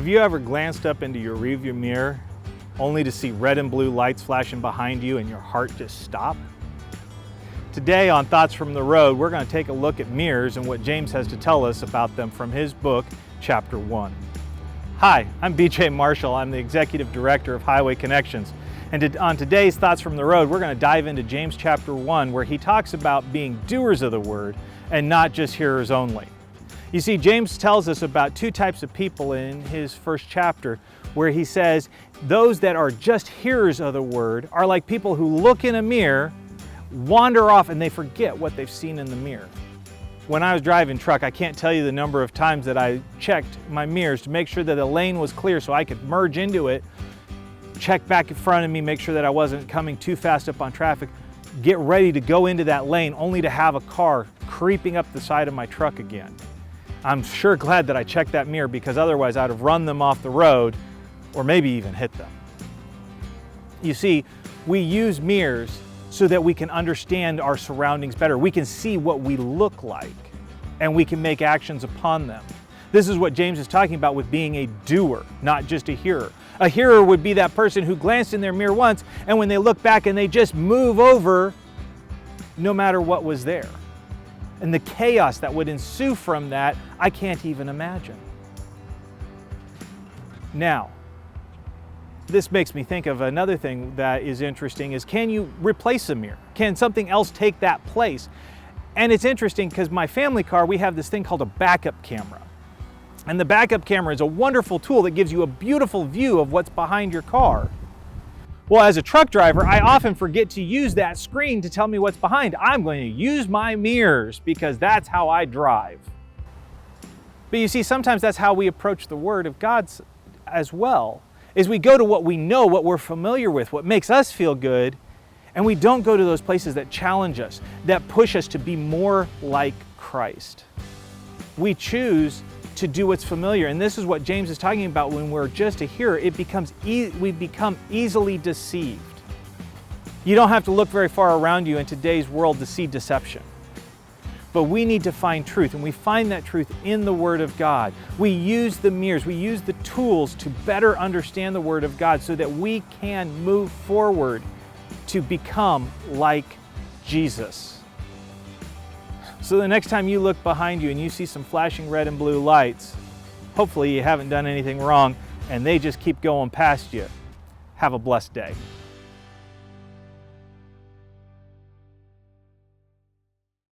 Have you ever glanced up into your rearview mirror only to see red and blue lights flashing behind you and your heart just stop? Today on Thoughts from the Road, we're going to take a look at mirrors and what James has to tell us about them from his book, Chapter 1. Hi, I'm BJ Marshall. I'm the Executive Director of Highway Connections. And on today's Thoughts from the Road, we're going to dive into James chapter 1, where he talks about being doers of the word and not just hearers only. You see, James tells us about two types of people in his first chapter, where he says those that are just hearers of the word are like people who look in a mirror, wander off, and they forget what they've seen in the mirror. When I was driving truck, I can't tell you the number of times that I checked my mirrors to make sure that the lane was clear so I could merge into it, check back in front of me, make sure that I wasn't coming too fast up on traffic, get ready to go into that lane only to have a car creeping up the side of my truck again. I'm sure glad that I checked that mirror, because otherwise I'd have run them off the road or maybe even hit them. You see, we use mirrors so that we can understand our surroundings better. We can see what we look like and we can make actions upon them. This is what James is talking about with being a doer, not just a hearer. A hearer would be that person who glanced in their mirror once, and when they look back and they just move over no matter what was there. And the chaos that would ensue from that, I can't even imagine. Now, this makes me think of another thing that is interesting is, can you replace a mirror? Can something else take that place? And it's interesting because my family car, we have this thing called a backup camera. And the backup camera is a wonderful tool that gives you a beautiful view of what's behind your car. Well, as a truck driver, I often forget to use that screen to tell me what's behind. I'm going to use my mirrors because that's how I drive. But you see, sometimes that's how we approach the Word of God as well, is we go to what we know, what we're familiar with, what makes us feel good, and we don't go to those places that challenge us, that push us to be more like Christ. We choose to do what's familiar, and this is what James is talking about. When we're just a hearer, we become easily deceived. You don't have to look very far around you in today's world to see deception. But we need to find truth, and we find that truth in the Word of God. We use the mirrors, we use the tools to better understand the Word of God so that we can move forward to become like Jesus. So the next time you look behind you and you see some flashing red and blue lights, hopefully you haven't done anything wrong and they just keep going past you. Have a blessed day.